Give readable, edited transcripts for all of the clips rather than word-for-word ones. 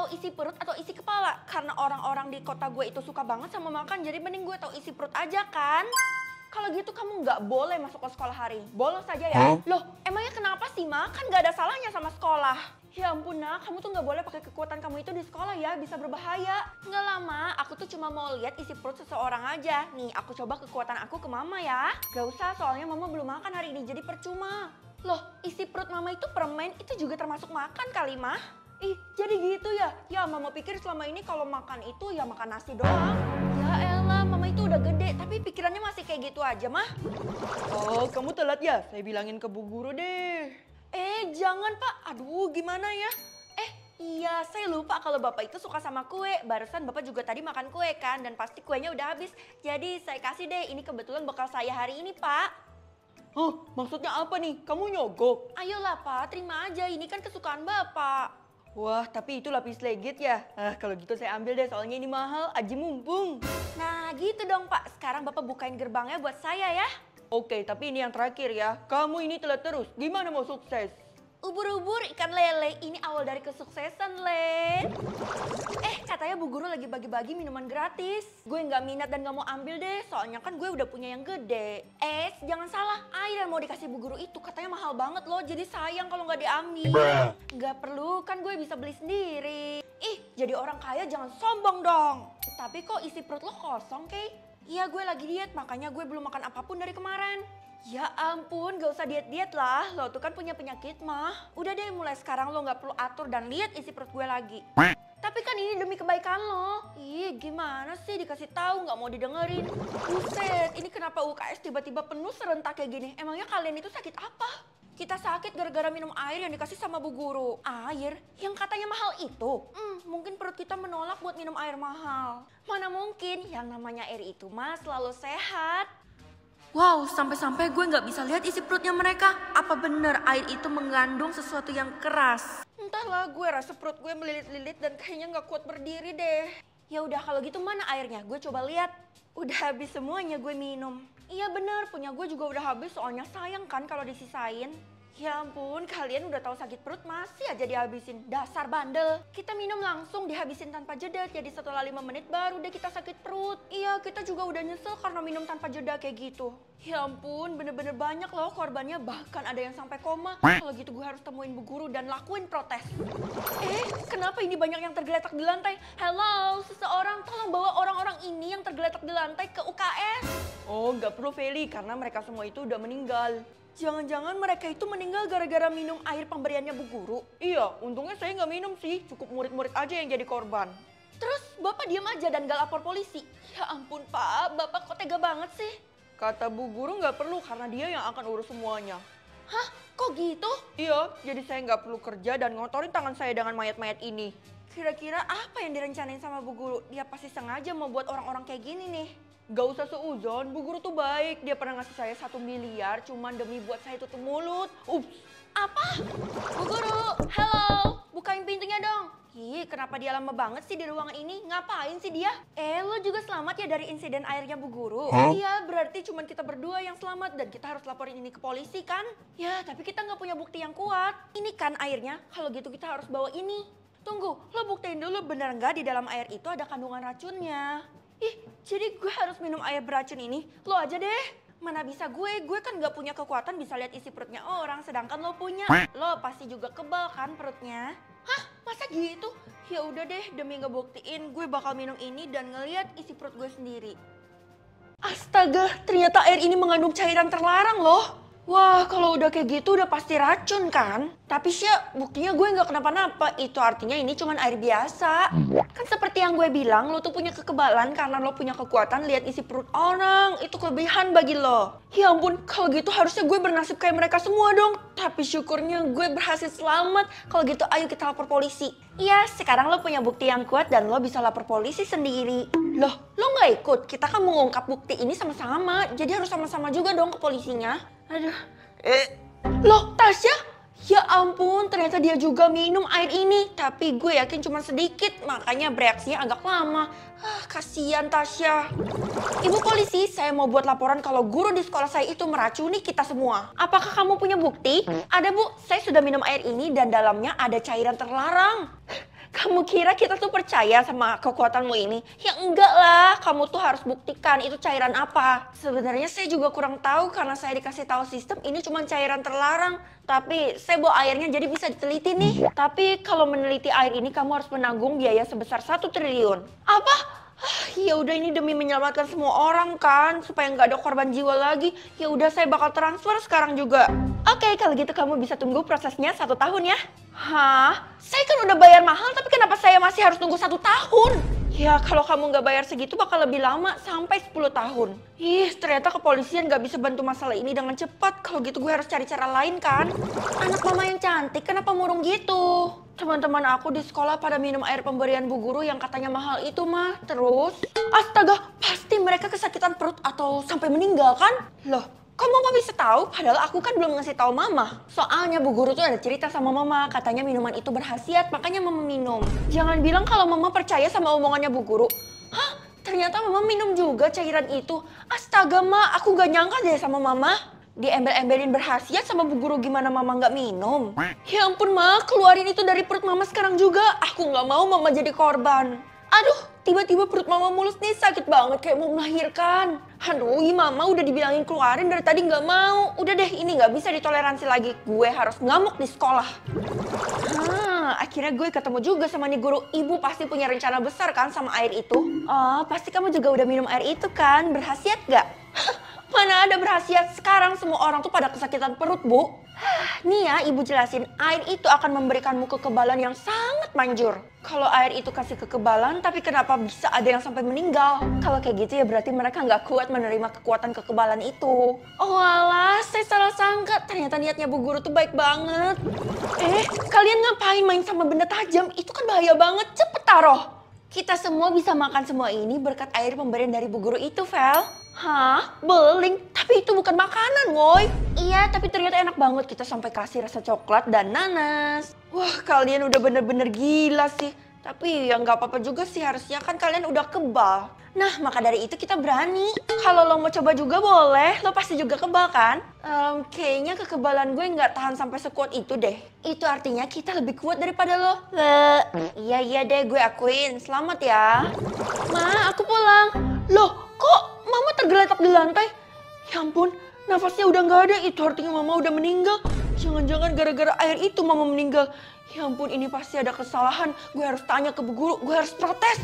tahu isi perut atau isi kepala. Karena orang-orang di kota gue itu suka banget sama makan, jadi mending gue tahu isi perut aja kan. Kalau gitu kamu nggak boleh masuk ke sekolah hari. Bolos saja ya. Loh, emangnya kenapa sih, Ma? Kan nggak ada salahnya sama sekolah. Ya ampun, Nak. Kamu tuh nggak boleh pakai kekuatan kamu itu di sekolah ya. Bisa berbahaya. Nggak lama, aku tuh cuma mau lihat isi perut seseorang aja. Nih, aku coba kekuatan aku ke Mama ya. Gak usah, soalnya Mama belum makan hari ini, jadi percuma. Loh, isi perut Mama itu permen, itu juga termasuk makan kali, Ma? Ih, jadi gitu ya? Ya, Mama pikir selama ini kalau makan itu ya makan nasi doang. Ya elah, Mama itu udah gede, tapi pikirannya masih kayak gitu aja, Mah. Oh, kamu telat ya? Saya bilangin ke Bu Guru deh. Jangan, Pak. Aduh, gimana ya? Iya, saya lupa kalau Bapak itu suka sama kue. Barusan Bapak juga tadi makan kue kan, dan pasti kuenya udah habis. Jadi saya kasih deh, ini kebetulan bekal saya hari ini, Pak. Hah, maksudnya apa nih? Kamu nyogok? Ayolah, Pak, terima aja. Ini kan kesukaan Bapak. Wah, tapi itu lapis legit ya? Kalau gitu saya ambil deh, soalnya ini mahal, aji mumpung. Nah, gitu dong, Pak. Sekarang Bapak bukain gerbangnya buat saya ya. Oke, tapi ini yang terakhir ya. Kamu ini telat terus, gimana mau sukses? Ubur-ubur ikan lele, ini awal dari kesuksesan, Le. Katanya Bu Guru lagi bagi-bagi minuman gratis. Gue nggak minat dan nggak mau ambil deh, soalnya kan gue udah punya yang gede. Jangan salah, air yang mau dikasih Bu Guru itu katanya mahal banget loh, jadi sayang kalau nggak diambil. Nggak perlu, kan gue bisa beli sendiri. Jadi orang kaya jangan sombong dong. Tapi kok isi perut lo kosong, Kay? Iya, gue lagi diet, makanya gue belum makan apapun dari kemarin. Ya ampun, gak usah diet-diet lah. Lo tuh kan punya penyakit, Mah. Udah deh, mulai sekarang lo gak perlu atur dan lihat isi perut gue lagi. Tapi kan ini demi kebaikan lo. Gimana sih dikasih tahu nggak mau didengerin. Buset, ini kenapa UKS tiba-tiba penuh serentak kayak gini? Emangnya kalian itu sakit apa? Kita sakit gara-gara minum air yang dikasih sama Bu Guru. Air? Yang katanya mahal itu? Mungkin perut kita menolak buat minum air mahal. Mana mungkin, yang namanya air itu mah selalu sehat. Wow, sampai-sampai gue nggak bisa lihat isi perutnya mereka. Apa bener air itu mengandung sesuatu yang keras? Entahlah, gue rasa perut gue melilit-lilit dan kayaknya nggak kuat berdiri deh. Ya udah, kalau gitu mana airnya? Gue coba lihat. Udah habis semuanya gue minum. Iya bener, punya gue juga udah habis, soalnya sayang kan kalau disisain. Ya ampun, kalian udah tahu sakit perut masih aja dihabisin. Dasar bandel. Kita minum langsung dihabisin tanpa jeda, jadi setelah 5 menit baru deh kita sakit perut. Iya, kita juga udah nyesel karena minum tanpa jeda kayak gitu. Ya ampun, bener-bener banyak loh korbannya, bahkan ada yang sampai koma. Kalau gitu gue harus temuin Bu Guru dan lakuin protes. Kenapa ini banyak yang tergeletak di lantai? Hello, seseorang tolong bawa orang-orang ini yang tergeletak di lantai ke UKS. Oh, nggak perlu Feli, karena mereka semua itu udah meninggal. Jangan-jangan mereka itu meninggal gara-gara minum air pemberiannya Bu Guru? Iya, untungnya saya nggak minum sih, cukup murid-murid aja yang jadi korban. Terus Bapak diam aja dan gak lapor polisi? Ya ampun Pak, Bapak kok tega banget sih? Kata Bu Guru nggak perlu karena dia yang akan urus semuanya. Hah? Kok gitu? Iya, jadi saya nggak perlu kerja dan ngotorin tangan saya dengan mayat-mayat ini. Kira-kira apa yang direncanain sama Bu Guru? Dia pasti sengaja mau buat orang-orang kayak gini nih. Gak usah seuzon, Bu Guru tuh baik. Dia pernah ngasih saya 1 miliar cuman demi buat saya tutup mulut. Ups. Apa? Bu Guru, halo, bukain pintunya dong. Kenapa dia lama banget sih di ruangan ini? Ngapain sih dia? Lo juga selamat ya dari insiden airnya Bu Guru? Iya, berarti cuman kita berdua yang selamat dan kita harus laporin ini ke polisi kan? Ya, tapi kita nggak punya bukti yang kuat. Ini kan airnya, kalau gitu kita harus bawa ini. Tunggu, lo buktiin dulu bener nggak di dalam air itu ada kandungan racunnya? Jadi gue harus minum air beracun ini? Lo aja deh. Mana bisa gue kan gak punya kekuatan bisa lihat isi perutnya orang, sedangkan lo punya. Lo pasti juga kebal kan perutnya? Hah? Masa gitu? Ya udah deh, demi ngebuktiin gue bakal minum ini dan ngeliat isi perut gue sendiri. Astaga, ternyata air ini mengandung cairan terlarang loh. Wah, kalau udah kayak gitu udah pasti racun kan? Tapi sih buktinya gue nggak kenapa-napa. Itu artinya ini cuma air biasa. Kan seperti yang gue bilang, lo tuh punya kekebalan karena lo punya kekuatan lihat isi perut orang. Itu kelebihan bagi lo. Ya ampun, kalau gitu harusnya gue bernasib kayak mereka semua dong. Tapi syukurnya gue berhasil selamat. Kalau gitu ayo kita lapor polisi. Iya, sekarang lo punya bukti yang kuat dan lo bisa lapor polisi sendiri. Loh, lo nggak ikut? Kita kan mengungkap bukti ini sama-sama. Jadi harus sama-sama juga dong ke polisinya. Aduh. Loh, Tasya? Ya ampun, ternyata dia juga minum air ini. Tapi gue yakin cuma sedikit, makanya bereaksinya agak lama. Kasihan Tasya. Ibu polisi, saya mau buat laporan kalau guru di sekolah saya itu meracuni kita semua. Apakah kamu punya bukti? Ada Bu, saya sudah minum air ini dan dalamnya ada cairan terlarang. Kamu kira kita tuh percaya sama kekuatanmu ini? Ya enggak lah, kamu tuh harus buktikan itu cairan apa. Sebenarnya saya juga kurang tahu karena saya dikasih tahu sistem ini cuma cairan terlarang. Tapi saya bawa airnya jadi bisa diteliti nih. Tapi kalau meneliti air ini kamu harus menanggung biaya sebesar 1 triliun. Apa? Ya udah ini demi menyelamatkan semua orang kan, supaya nggak ada korban jiwa lagi. Ya udah saya bakal transfer sekarang juga. Oke, kalau gitu kamu bisa tunggu prosesnya 1 tahun ya. Hah? Saya kan udah bayar mahal, tapi kenapa saya masih harus tunggu 1 tahun? Ya kalau kamu nggak bayar segitu bakal lebih lama, sampai 10 tahun. Ih, ternyata kepolisian nggak bisa bantu masalah ini dengan cepat. Kalau gitu gue harus cari cara lain kan. Anak mama yang cantik, kenapa murung gitu? Teman-teman aku di sekolah pada minum air pemberian Bu Guru yang katanya mahal itu mah. Terus, astaga, pasti mereka kesakitan perut atau sampai meninggal kan? Loh, kok mama bisa tahu? Padahal aku kan belum ngasih tahu mama. Soalnya Bu Guru tuh ada cerita sama mama, katanya minuman itu berkhasiat, makanya mama minum. Jangan bilang kalau mama percaya sama omongannya Bu Guru. Hah? Ternyata mama minum juga cairan itu. Astaga, Ma, aku gak nyangka deh sama mama. Diembel-embelin berkhasiat sama Bu Guru, gimana mama nggak minum? Ya ampun Ma, keluarin itu dari perut mama sekarang juga. Aku nggak mau mama jadi korban. Aduh, tiba-tiba perut mama mulus nih, sakit banget kayak mau melahirkan. Aduh, mama udah dibilangin keluarin dari tadi nggak mau. Udah deh, ini nggak bisa ditoleransi lagi. Gue harus ngamuk di sekolah. Akhirnya gue ketemu juga sama nih guru. Ibu pasti punya rencana besar kan sama air itu? Oh, pasti kamu juga udah minum air itu kan? Berkhasiat nggak? Mana ada berkhasiat, sekarang semua orang tuh pada kesakitan perut, Bu. Nih ya, ibu jelasin, air itu akan memberikanmu kekebalan yang sangat manjur. Kalau air itu kasih kekebalan, tapi kenapa bisa ada yang sampai meninggal? Kalau kayak gitu ya berarti mereka nggak kuat menerima kekuatan kekebalan itu. Oh alah, saya salah sangka, ternyata niatnya Bu Guru tuh baik banget. Kalian ngapain main sama benda tajam? Itu kan bahaya banget, cepet taruh. Kita semua bisa makan semua ini berkat air pemberian dari Bu Guru itu, Vel. Hah? Beling? Tapi itu bukan makanan, woy. Iya, tapi ternyata enak banget. Kita sampai kasih rasa coklat dan nanas. Wah, kalian udah bener-bener gila sih. Tapi ya nggak apa-apa juga sih, harusnya kan kalian udah kebal. Nah, maka dari itu kita berani. Kalau lo mau coba juga boleh, lo pasti juga kebal kan? Kayaknya kekebalan gue nggak tahan sampai sekuat itu deh. Itu artinya kita lebih kuat daripada lo. Iya deh, gue akuin. Selamat ya. Ma, aku pulang. Loh, kok mama tergeletak di lantai? Ya ampun, nafasnya udah nggak ada. Itu artinya mama udah meninggal. Jangan-jangan gara-gara air itu mama meninggal. Ya ampun, ini pasti ada kesalahan. Gue harus tanya ke Bu Guru, gue harus protes.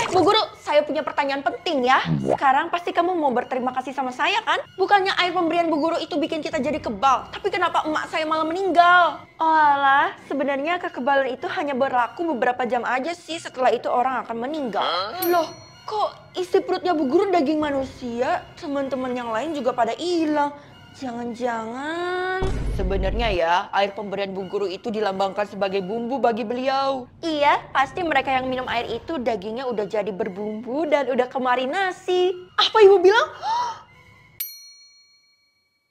Bu Guru, saya punya pertanyaan penting ya. Sekarang pasti kamu mau berterima kasih sama saya kan? Bukannya air pemberian Bu Guru itu bikin kita jadi kebal. Tapi kenapa emak saya malah meninggal? Oh alah, sebenarnya kekebalan itu hanya berlaku beberapa jam aja sih. Setelah itu orang akan meninggal. Loh, kok isi perutnya Bu Guru daging manusia? Teman-teman yang lain juga pada hilang. Jangan-jangan... Sebenarnya ya, air pemberian Bu Guru itu dilambangkan sebagai bumbu bagi beliau. Iya, pasti mereka yang minum air itu dagingnya udah jadi berbumbu dan udah kemarinasi. Apa ibu bilang?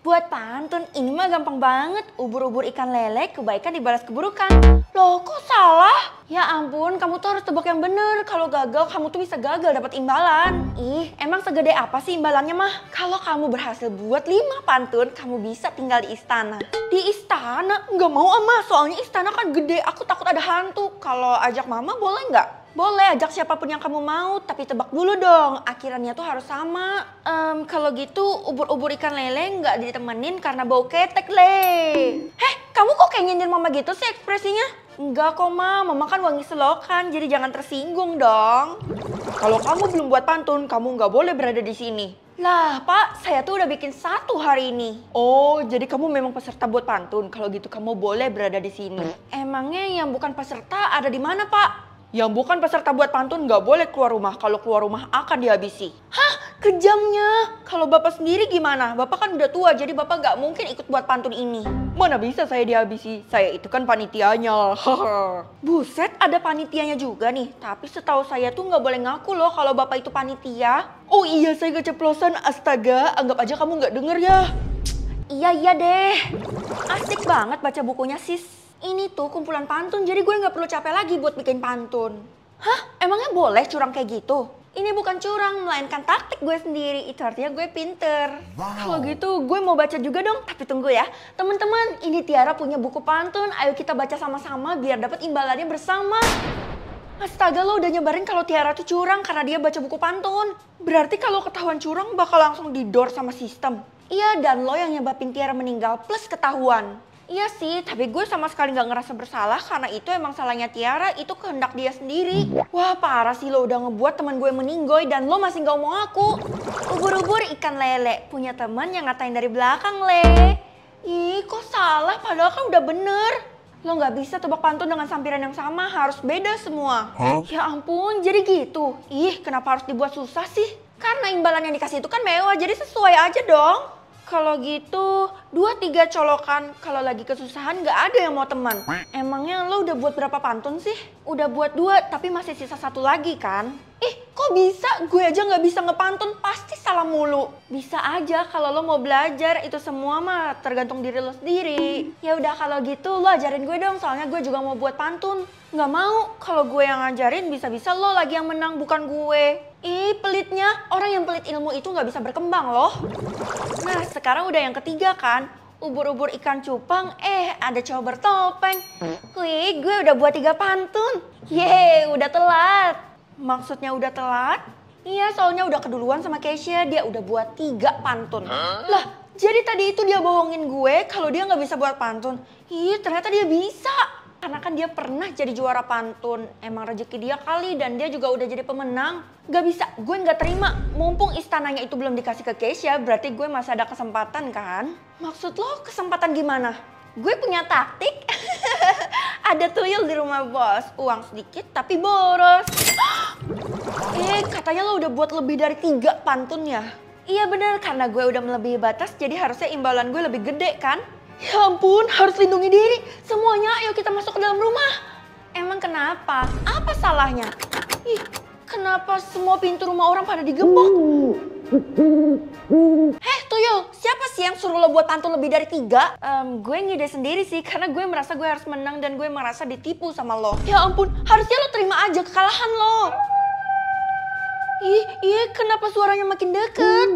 Buat pantun, ini mah gampang banget. Ubur-ubur ikan lele, kebaikan dibalas keburukan. Loh, kok salah? Ya ampun, kamu tuh harus tebak yang bener. Kalau gagal, kamu tuh bisa gagal dapat imbalan. Ih, emang segede apa sih imbalannya mah? Kalau kamu berhasil buat 5 pantun, kamu bisa tinggal di istana. Di istana? Nggak mau ama, soalnya istana kan gede. Aku takut ada hantu. Kalau ajak mama boleh nggak? Boleh, ajak siapapun yang kamu mau, tapi tebak dulu dong, akhirannya tuh harus sama. Kalau gitu ubur-ubur ikan lele nggak ditemenin karena bau ketek, Le. Kamu kok kayak nyindir mama gitu sih ekspresinya? Enggak kok, mama kan wangi selokan, jadi jangan tersinggung dong. Kalau kamu belum buat pantun, kamu nggak boleh berada di sini. Lah, Pak, saya tuh udah bikin 1 hari ini. Oh, jadi kamu memang peserta buat pantun. Kalau gitu kamu boleh berada di sini. Emangnya yang bukan peserta ada di mana, Pak? Yang bukan peserta buat pantun nggak boleh keluar rumah. Kalau keluar rumah akan dihabisi. Hah? Kejamnya. Kalau Bapak sendiri gimana? Bapak kan udah tua, jadi Bapak nggak mungkin ikut buat pantun ini. Mana bisa saya dihabisi? Saya itu kan panitianya. Buset, ada panitianya juga nih. Tapi setahu saya tuh nggak boleh ngaku loh kalau Bapak itu panitia. Oh iya, saya keceplosan. Astaga, anggap aja kamu nggak denger ya. Iya deh. Asik banget baca bukunya, sis. Ini tuh kumpulan pantun, jadi gue nggak perlu capek lagi buat bikin pantun. Hah? Emangnya boleh curang kayak gitu? Ini bukan curang, melainkan taktik gue sendiri. Itu artinya gue pinter. Kalau gitu gue mau baca juga dong. Tapi tunggu ya. Teman-teman, ini Tiara punya buku pantun. Ayo kita baca sama-sama biar dapat imbalannya bersama. Astaga, lo udah nyebarin kalau Tiara tuh curang karena dia baca buku pantun. Berarti kalau ketahuan curang bakal langsung didor sama sistem. Iya, dan lo yang nyebabin Tiara meninggal plus ketahuan. Iya sih, tapi gue sama sekali gak ngerasa bersalah karena itu emang salahnya Tiara, itu kehendak dia sendiri. Wah parah sih, lo udah ngebuat teman gue meninggoy dan lo masih gak mau aku. Ubur-ubur ikan lele, punya teman yang ngatain dari belakang, Le. Ih, kok salah padahal kan udah bener. Lo gak bisa tebak pantun dengan sampiran yang sama, harus beda semua. Ya ampun, jadi gitu? Ih, kenapa harus dibuat susah sih? Karena imbalan yang dikasih itu kan mewah, jadi sesuai aja dong. Kalau gitu, 2-3 colokan. Kalau lagi kesusahan gak ada yang mau teman. Emangnya lo udah buat berapa pantun sih? Udah buat 2, tapi masih sisa 1 lagi kan? Ih, kok bisa? Gue aja gak bisa ngepantun, pasti salah mulu. Bisa aja kalau lo mau belajar, itu semua mah tergantung diri lo sendiri. Ya udah kalau gitu lo ajarin gue dong, soalnya gue juga mau buat pantun. Gak mau, kalau gue yang ngajarin bisa-bisa lo lagi yang menang, bukan gue. Ih, pelitnya, orang yang pelit ilmu itu gak bisa berkembang loh. Nah, sekarang udah yang ketiga kan? Ubur-ubur ikan cupang, ada cowok bertopeng. Wih, gue udah buat 3 pantun. Yeay, udah telat. Maksudnya udah telat? Iya, soalnya udah keduluan sama Keisha, dia udah buat 3 pantun. Lah, jadi tadi itu dia bohongin gue kalau dia gak bisa buat pantun. Ih, ternyata dia bisa. Karena kan dia pernah jadi juara pantun. Emang rezeki dia kali dan dia juga udah jadi pemenang. Gak bisa, gue gak terima. Mumpung istananya itu belum dikasih ke Keisha, berarti gue masih ada kesempatan kan? Maksud lo kesempatan gimana? Gue punya taktik. Ada tuyul di rumah bos. Uang sedikit tapi boros. Katanya lo udah buat lebih dari 3 pantun ya? Iya bener, karena gue udah melebihi batas jadi harusnya imbalan gue lebih gede kan? Ya ampun, harus lindungi diri. Semuanya ayo kita masuk ke dalam rumah. Emang kenapa? Apa salahnya? Ih, kenapa semua pintu rumah orang pada digembok? Tuyul, siapa sih yang suruh lo buat pantun lebih dari 3? Gue ngide sendiri sih, karena gue merasa gue harus menang dan gue merasa ditipu sama lo. Ya ampun, harusnya lo terima aja kekalahan lo. Ih, kenapa suaranya makin deket?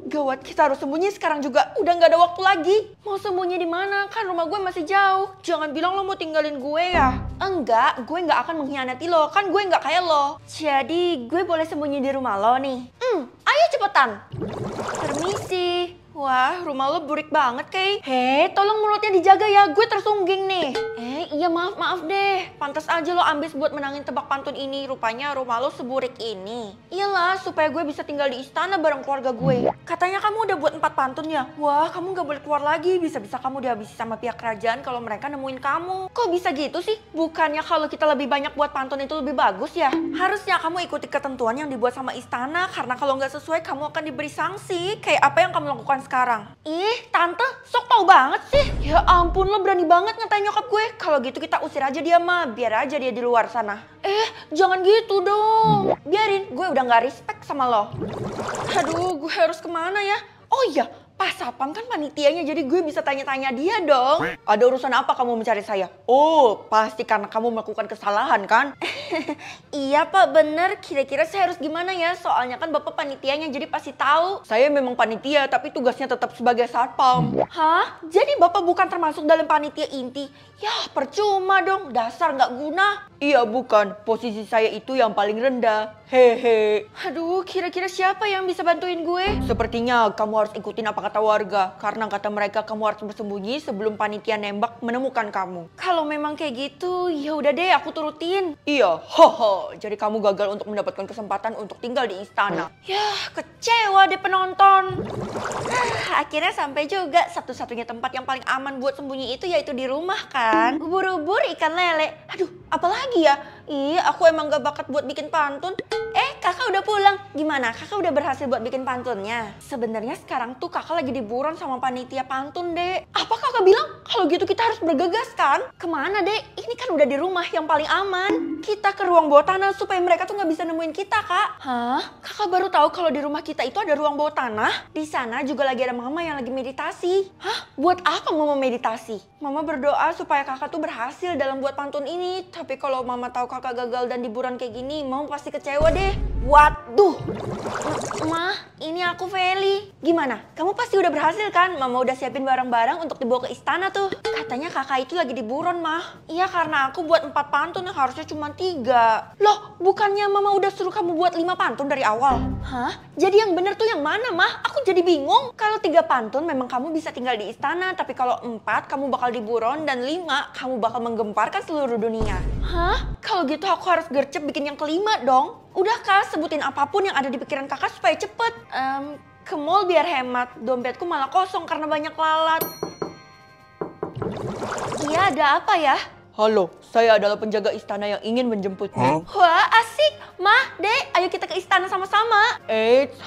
Gawat, kita harus sembunyi sekarang juga. Udah gak ada waktu lagi. Mau sembunyi di mana? Kan rumah gue masih jauh. Jangan bilang lo mau tinggalin gue ya. Enggak, gue gak akan mengkhianati lo. Kan gue gak kayak lo. Jadi, gue boleh sembunyi di rumah lo nih. Ayo cepetan. Permisi. Wah, rumah lo burik banget, Kay. Hei, tolong mulutnya dijaga ya. Gue tersungging nih. Iya maaf deh. Pantas aja lo ambis buat menangin tebak pantun ini. Rupanya rumah lo seburik ini. Iyalah, supaya gue bisa tinggal di istana bareng keluarga gue. Katanya kamu udah buat 4 pantun ya? Wah, kamu gak boleh keluar lagi. Bisa-bisa kamu dihabisi sama pihak kerajaan kalau mereka nemuin kamu. Kok bisa gitu sih? Bukannya kalau kita lebih banyak buat pantun itu lebih bagus ya? Harusnya kamu ikuti ketentuan yang dibuat sama istana. Karena kalau nggak sesuai kamu akan diberi sanksi. Kayak apa yang kamu lakukan sekarang? Ih, tante, sok tau banget sih. Ya ampun, lo berani banget ngatain nyokap gue. Kalau gitu kita usir aja dia mah, biar aja dia di luar sana. Jangan gitu dong. Biarin, gue udah gak respect sama lo. Aduh, gue harus kemana ya? Oh iya, Pak Sapam kan panitianya, jadi gue bisa tanya-tanya dia dong. Ada urusan apa kamu mencari saya? Oh, pasti karena kamu melakukan kesalahan kan? Iya Pak, bener. Kira-kira saya harus gimana ya? Soalnya kan Bapak panitianya, jadi pasti tahu. Saya memang panitia, tapi tugasnya tetap sebagai satpam. Hah? Jadi Bapak bukan termasuk dalam panitia inti? Yah, percuma dong. Dasar nggak guna. Iya bukan, posisi saya itu yang paling rendah. Hehe. Aduh, kira-kira siapa yang bisa bantuin gue? Sepertinya kamu harus ikutin apa kata warga. Karena kata mereka kamu harus bersembunyi sebelum panitia nembak menemukan kamu. Kalau memang kayak gitu, ya udah deh aku turutin. Iya, hoho. Jadi kamu gagal untuk mendapatkan kesempatan untuk tinggal di istana. Yah, kecewa deh penonton. Akhirnya sampai juga. Satu-satunya tempat yang paling aman buat sembunyi itu yaitu di rumah kan. Ubur-ubur ikan lele. Aduh, apalagi ya? Ih, aku emang gak bakat buat bikin pantun. Kakak udah pulang. Gimana? Kakak udah berhasil buat bikin pantunnya? Sebenarnya sekarang tuh kakak lagi diburon sama panitia pantun, Dek. Apa kakak bilang? Kalau gitu kita harus bergegas kan? Kemana, Dek? Ini kan udah di rumah yang paling aman. Kita ke ruang bawah tanah supaya mereka tuh gak bisa nemuin kita, Kak. Hah? Kakak baru tahu kalau di rumah kita itu ada ruang bawah tanah? Di sana juga lagi ada mama yang lagi meditasi. Hah? Buat apa mama meditasi? Mama berdoa supaya kakak tuh berhasil dalam buat pantun ini. Tapi kalau mama tahu kakak gagal dan diburon kayak gini, mama pasti kecewa deh. Waduh. Mah, ini aku Feli. Gimana? Kamu pasti udah berhasil kan? Mama udah siapin barang-barang untuk dibawa ke istana tuh. Katanya kakak itu lagi di buron, Mah. Iya, karena aku buat 4 pantun yang harusnya cuma 3. Loh, bukannya Mama udah suruh kamu buat 5 pantun dari awal? Hah? Jadi yang bener tuh yang mana, Mah? Aku jadi bingung. Kalau 3 pantun memang kamu bisa tinggal di istana, tapi kalau 4 kamu bakal di buron dan 5 kamu bakal menggemparkan seluruh dunia. Hah? Kalau gitu aku harus gercep bikin yang kelima dong. Udah Kak, sebutin apapun yang ada di pikiran kakak supaya cepet. Ke mall biar hemat, dompetku malah kosong karena banyak lalat. Iya, ada apa ya? Halo, saya adalah penjaga istana yang ingin menjemputmu. Wah, asik. Mah, Dek, ayo kita ke istana sama-sama.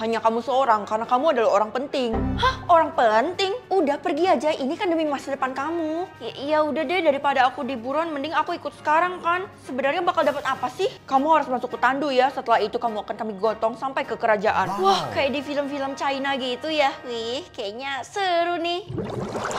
Hanya kamu seorang karena kamu adalah orang penting. Hah, orang penting? Udah pergi aja, ini kan demi masa depan kamu. Ya udah deh, daripada aku di buron, mending aku ikut sekarang kan. Sebenarnya bakal dapat apa sih? Kamu harus masuk ke tandu ya, setelah itu kamu akan kami gotong sampai ke kerajaan. Wah, kayak di film-film China gitu ya. Wih, kayaknya seru nih.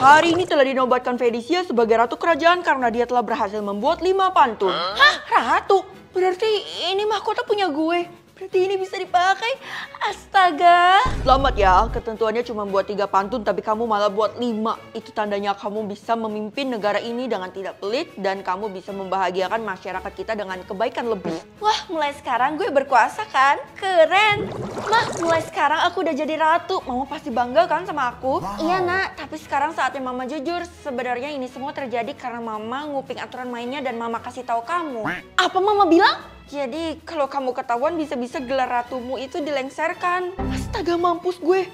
Hari ini telah dinobatkan Felicia sebagai ratu kerajaan karena dia telah berhasil membuat 5 pantun. Hah, ratu? Berarti ini mahkota punya gue. Berarti ini bisa dipakai. Astaga. Selamat ya, ketentuannya cuma buat 3 pantun tapi kamu malah buat 5. Itu tandanya kamu bisa memimpin negara ini dengan tidak pelit dan kamu bisa membahagiakan masyarakat kita dengan kebaikan lebih. Wah, mulai sekarang gue berkuasa kan? Keren. Mah, mulai sekarang aku udah jadi ratu. Mama pasti bangga kan sama aku? Iya nak, tapi sekarang saatnya mama jujur. Sebenarnya ini semua terjadi karena mama nguping aturan mainnya dan mama kasih tahu kamu. Apa mama bilang? Jadi kalau kamu ketahuan bisa-bisa gelar ratumu itu dilengsarkan. Astaga, mampus gue.